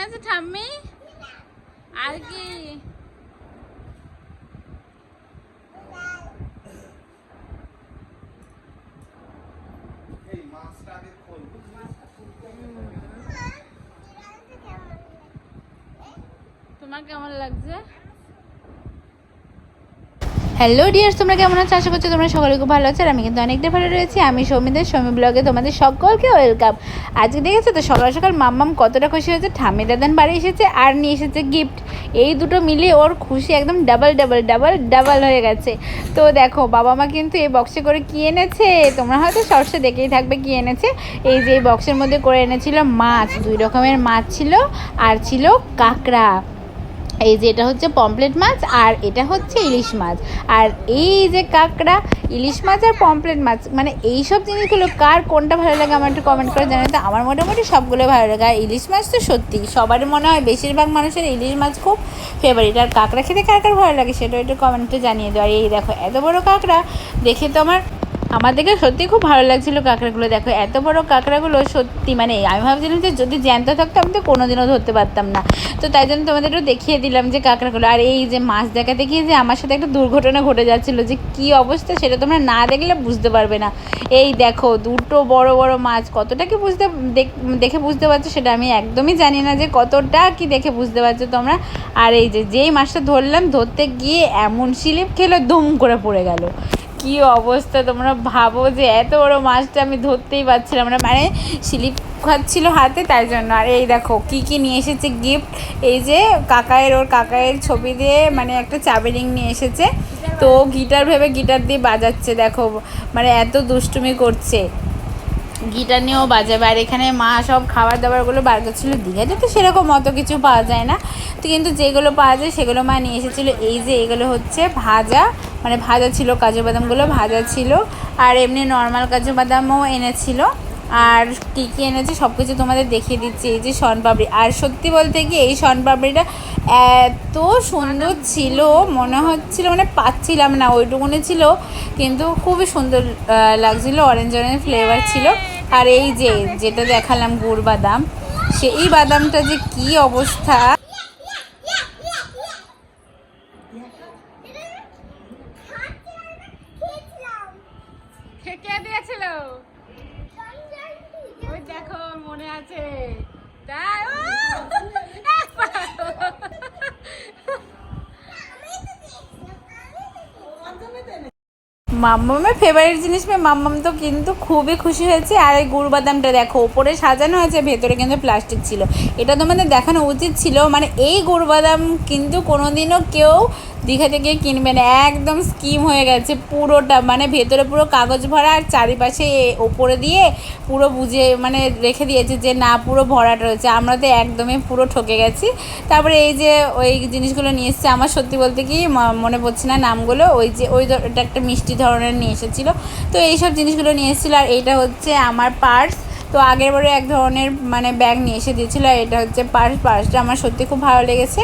আছে ঠাম্মি? আর কি তোমার কেমন লাগছে? হ্যালো ডিয়ার্স, তোমরা কেমন আছো? আশা করছি তোমরা সকলে খুব ভালো আছো। আর আমি কিন্তু অনেকটা ভালো রয়েছি। আমি সৌমি ব্লগে তোমাদের সকলকে ওয়েলকাম। আজকে দেখেছো তো সকাল সকাল মাম্মাম কতটা খুশি হয়েছে। ঠাম্মি দাদান বাড়ি এসেছে আর নিয়ে এসেছে গিফট। এই দুটো মিলিয়ে ওর খুশি একদম ডাবল হয়ে গেছে। তো দেখো বাবা মা কিন্তু এই বক্সে করে কি এনেছে, তোমরা হয়তো শর্টসে দেখেই থাকবে কি এনেছে। এই যে এই বক্সের মধ্যে করে এনেছিল মাছ, 2 রকমের মাছ ছিল আর ছিল কাঁকড়া। এই যে এটা হচ্ছে পমপ্লেট মাছ আর এটা হচ্ছে ইলিশ মাছ। আর এই যে কাঁকড়া, ইলিশ মাছ আর পমপ্লেট মাছ, মানে এই সব জিনিসগুলো কার কোনটা ভালো লাগে আমার একটু কমেন্ট করে জানাতে। তো আমার মোটামুটি সবগুলো ভালো লাগে। আর ইলিশ মাছ তো সত্যি সবার মনে হয় বেশিরভাগ মানুষের ইলিশ মাছ খুব ফেভারিট। আর কাঁকড়া খেতে কার কার ভালো লাগে সেটাও একটু কমেন্টে জানিয়ে দেওয়া। আর এই দেখো এত বড় কাঁকড়া, দেখে তো আমার দেখে সত্যি খুব ভালো লাগছিলো কাঁকড়াগুলো। দেখো এত বড় কাঁকড়াগুলো সত্যি, মানে আমি ভাবছিলাম যে যদি জ্যান্ত থাকতো আমি তো কোনোদিনও ধরতে পারতাম না। তো তাই জন্য তোমাদের একটু দেখিয়ে দিলাম যে কাঁকড়াগুলো। আর এই যে মাছ দেখাতে গিয়ে যে আমার সাথে একটা দুর্ঘটনা ঘটে যাচ্ছিলো, যে কী অবস্থা সেটা তোমরা না দেখলে বুঝতে পারবে না। এই দেখো দুটো বড় বড় মাছ, কতটা কি দেখে বুঝতে পারছো সেটা আমি একদমই জানি না যে কতটা কি দেখে বুঝতে পারছো তোমরা। আর এই যেই মাছটা ধরলাম, ধরতে গিয়ে এমন স্লিপ খেলো, দুম করে পড়ে গেল। কি অবস্থা তোমরা ভাবো, যে এত বড় মাছটা আমি ধরতেই পারছিলাম না, মানে স্লিপ খাচ্ছিল হাতে, তাই জন্য। আর এই দেখো কি কি নিয়ে এসেছে গিফট। এই যে ওর কাকায়ের ছবি দিয়ে মানে একটা চাবি রিং নিয়ে এসেছে। তো গিটার ভেবে গিটার দিয়ে বাজাচ্ছে, দেখো মানে এত দুষ্টুমি করছে। গিটার নিয়েও বাজাবে। আর এখানে মা সব খাবার দাবারগুলো বার করছিল। দীঘাতে তো সেরকম অত কিছু পাওয়া যায় না, তো কিন্তু যেগুলো পাওয়া যায় সেগুলো মা নিয়ে এসেছিলো। এই যে এগুলো হচ্ছে ভাজা, মানে ভাজা ছিল, কাজু বাদামগুলো ভাজা ছিল। আর এমনি নর্মাল কাজু বাদামও এনেছিল। আর কী কী এনেছে সব কিছু তোমাদের দেখিয়ে দিচ্ছি। এই যে শনপাপড়ি, আর সত্যি বলতে কি এই শনপাপড়িটা এত সুন্দর ছিল, মনে হচ্ছিল মানে পাচ্ছিলাম না, ওইটুকুনি ছিল কিন্তু খুবই সুন্দর লাগছিলো। অরেঞ্জ ফ্লেভার ছিল। আর এই যে যেটা দেখালাম গুড় বাদাম, সেই বাদামটা যে কি অবস্থা। কে দিয়েছিল ওই দেখো মনে আছে। মাম্মামের ফেভারিট জিনিস মাম্মাম তো কিন্তু খুবই খুশি হয়েছে। আর এই গুড় বাদামটা দেখো ওপরে সাজানো আছে, ভেতরে কিন্তু প্লাস্টিক ছিল। এটা তোমাদের দেখানো উচিত ছিল। মানে এই গুড় বাদাম কিন্তু কোনোদিনও কেউ দীঘা থেকে কিনবে না, একদম স্কিম হয়ে গেছে পুরোটা, মানে ভেতরে পুরো কাগজ ভরা আর চারিপাশে ওপরে দিয়ে পুরো বুঝে মানে রেখে দিয়েছে যে না পুরো ভরাট রয়েছে। আমরা তো একদমই পুরো ঠকে গেছি। তারপরে এই যে ওই জিনিসগুলো নিয়ে এসছে, আমার সত্যি বলতে কি মনে পড়ছে না নামগুলো। ওই যে ওটা একটা মিষ্টি ধরনের নিয়ে এসেছিলো। তো এইসব জিনিসগুলো নিয়ে এসেছিলো। আর এইটা হচ্ছে আমার পার্স। তো আগের বারে এক ধরনের মানে ব্যাগ নিয়ে এসে দিয়েছিলো। আর এটা হচ্ছে পার্সটা আমার সত্যি খুব ভালো লেগেছে।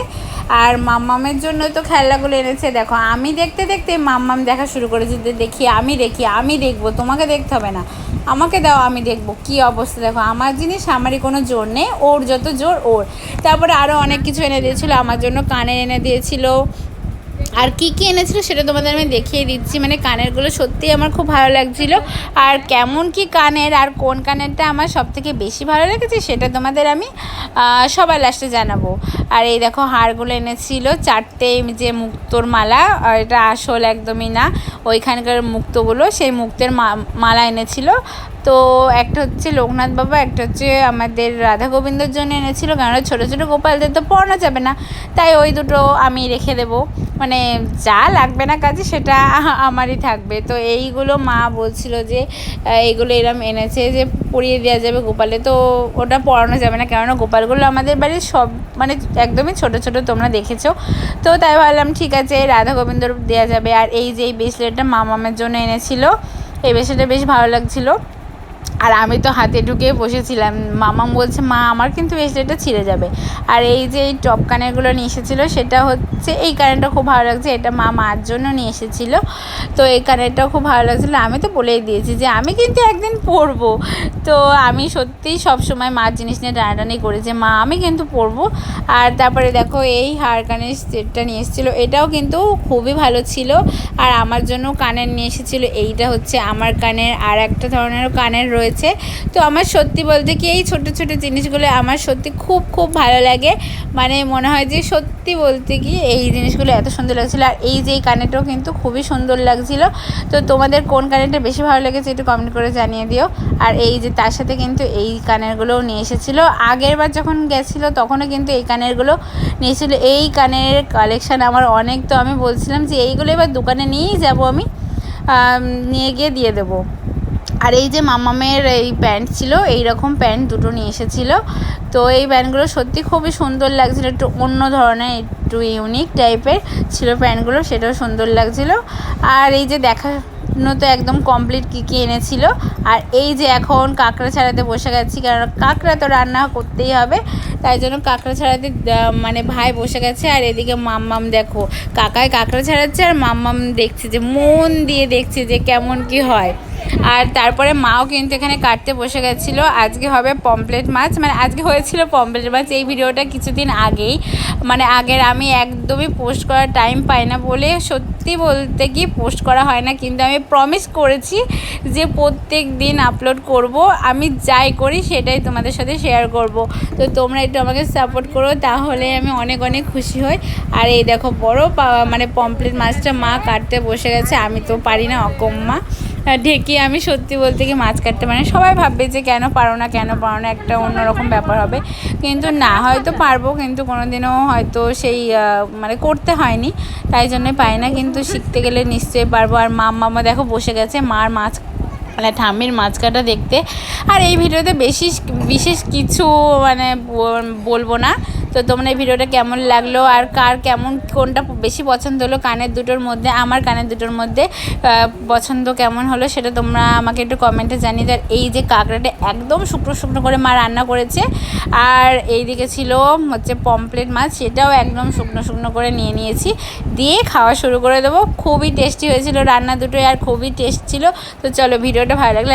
আর মাম্মামের জন্য তো খেলনাগুলো এনেছে। দেখো আমি দেখতে দেখতে মাম্মাম দেখা শুরু করেছে, যে আমি দেখবো, তোমাকে দেখতে হবে না, আমাকে দাও আমি দেখবো। কি অবস্থা দেখো, আমার জিনিস আমারই কোনো জোর নেই, ওর যত জোর ওর। তারপরে আরও অনেক কিছু এনে দিয়েছিলো আমার জন্য, কানের এনে দিয়েছিল। আর কি কি এনেছিল সেটা তোমাদের আমি দেখিয়ে দিচ্ছি। মানে কানেরগুলো সত্যিই আমার খুব ভালো লাগছিলো। আর কেমন কি কানের আর কোন কানেরটা আমার সবথেকে বেশি ভালো লেগেছে সেটা তোমাদের আমি সবার লাস্টে জানাবো। আর এই দেখো হারগুলো এনেছিল 4টে, যে মুক্তোর মালা, আর এটা আসল একদমই না, ওইখানকার মুক্তোগুলো, সেই মুক্তের মালা এনেছিল। তো একটা হচ্ছে লোকনাথ বাবা, একটা হচ্ছে আমাদের রাধা গোবিন্দর জন্য এনেছিল, কারণ ছোটো ছোটো গোপালদের তো পড়ানো যাবে না, তাই ওই দুটো আমি রেখে দেবো। মানে যা লাগবে না কাজে সেটা আমারই থাকবে। তো এইগুলো মা বলছিল যে এইগুলো এরম এনেছে যে পরিয়ে দেওয়া যাবে গোপালে, তো ওটা পরানো যাবে না, কেননা গোপালগুলো আমাদের বাড়ির সব মানে একদমই ছোট ছোট, তোমরা দেখেছো। তো তাই ভাবলাম ঠিক আছে রাধা গোবিন্দর দেওয়া যাবে। আর এই যে এই ব্রেসলেটটা মামামের জন্য এনেছিল, এই ব্রেসলেটটা বেশ ভালো লাগছিলো। আর আমি তো হাতে ঢুকে বসেছিলাম। মামাম বলছে মা আমার কিন্তু ব্রেসলেটটা ছিঁড়ে যাবে। আর এই যে এই টপ কানেরগুলো নিয়ে এসেছিলো সেটা হচ্ছে এই কানেরটা খুব ভালো লাগছে, এটা মার জন্য নিয়ে এসেছিলো। তো এই কানেরটাও খুব ভালো লাগছিলো। আমি তো বলেই দিয়েছি যে আমি কিন্তু একদিন পরবো। তো আমি সত্যিই সবসময় মার জিনিস নিয়ে টানাটানি করি যে মা আমি কিন্তু পরবো। আর তারপরে দেখো এই হার কানের সেটটা নিয়ে এসেছিলো, এটাও কিন্তু খুবই ভালো ছিল। আর আমার জন্য কানের নিয়ে এসেছিলো, এইটা হচ্ছে আমার কানের, আর একটা ধরনেরও কানের রয়েছে। তো আমার সত্যি বলতে কি এই ছোট ছোট জিনিসগুলো আমার সত্যি খুব খুব ভালো লাগে। মানে মনে হয় যে সত্যি বলতে কি এই জিনিসগুলো এত সুন্দর লাগছিলো। আর এই যে এই কানেরটাও কিন্তু খুবই সুন্দর লাগছিলো। তো তোমাদের কোন কানেরটা বেশি ভালো লেগেছে একটু কমেন্ট করে জানিয়ে দিও। আর এই যে তার সাথে কিন্তু এই কানেরগুলোও নিয়ে এসেছিলো, আগের বার যখন গেছিলো তখনও কিন্তু এই কানেরগুলো নিয়েছিলো। এই কানের কালেকশান আমার অনেক, তো আমি বলছিলাম যে এইগুলো এবার দোকানে নিয়েই যাবো, আমি নিয়ে গিয়ে দিয়ে দেবো। আর এই যে মামামের এই প্যান্ট ছিল, এই রকম প্যান্ট দুটো নিয়ে এসেছিলো। তো এই প্যান্টগুলো সত্যি খুবই সুন্দর লাগছিলো, একটু অন্য ধরনের একটু ইউনিক টাইপের ছিল প্যান্টগুলো, সেটাও সুন্দর লাগছিলো। আর এই যে দেখানো তো একদম কমপ্লিট কী কী এনেছিল। আর এই যে এখন কাঁকড়া ছাড়াতে বসে গেছি, কারণ কাঁকড়া তো রান্না করতেই হবে, তাই জন্য কাঁকড়া ছাড়াতে মানে ভাই বসে গেছে। আর এদিকে মাম্মাম দেখো কাকায় কাঁকড়া ছাড়াচ্ছে আর মাম্মাম দেখছে, যে মন দিয়ে দেখছে যে কেমন কি হয়। আর তারপরে মাও কিন্তু এখানে কাটতে বসে গেছিলো। আজকে হবে পমপ্লেট মাছ, মানে আজকে হয়েছিল পমপ্লেট মাছ। এই ভিডিওটা কিছুদিন আগেই, মানে আগের আমি একদমই পোস্ট করার টাইম পাই না বলে সত্যি বলতে কি পোস্ট করা হয় না, কিন্তু আমি প্রমিস করেছি যে প্রত্যেক দিন আপলোড করব, আমি যাই করি সেটাই তোমাদের সাথে শেয়ার করব। তো তোমরা একটু আমাকে সাপোর্ট করো, তাহলে আমি অনেক অনেক খুশি হই। আর এই দেখো বড় মানে পমপ্লেট মাছটা মা কাটতে বসে গেছে, আমি তো পারি না, অকম্মা ঢেকে আমি সত্যি বলতে কি মাছ কাটতে পারি না। সবাই ভাববে যে কেন পারো না কেন পারো না, একটা অন্যরকম ব্যাপার হবে, কিন্তু না হয়তো পারবো, কিন্তু কোনো দিনও হয়তো সেই মানে করতে হয়নি, তাই জন্যই পাই না, কিন্তু শিখতে গেলে নিশ্চয়ই পারবো। আর মামা দেখো বসে গেছে মার মাছ মানে ঠাম্মির মাছ কাটা দেখতে। আর এই ভিডিওতে বিশেষ কিছু মানে বলবো না। তো তোমরা এই ভিডিওটা কেমন লাগলো আর কার কেমন কোনটা বেশি পছন্দ হলো কানের দুটোর মধ্যে, আমার কানের দুটোর মধ্যে পছন্দ কেমন হলো সেটা তোমরা আমাকে একটু কমেন্টে জানিয়ে দাও। এই যে কাঁকড়াটা একদম শুকনো শুকনো করে মা রান্না করেছে, আর এইদিকে ছিল হচ্ছে পমপ্লেট মাছ, সেটাও একদম শুকনো শুকনো করে নিয়ে নিয়েছি, দিয়ে খাওয়া শুরু করে দেবো। খুবই টেস্টি হয়েছিল রান্না দুটোই, আর খুবই টেস্ট ছিল। তো চলো ভিডিওটা ভালো লাগলে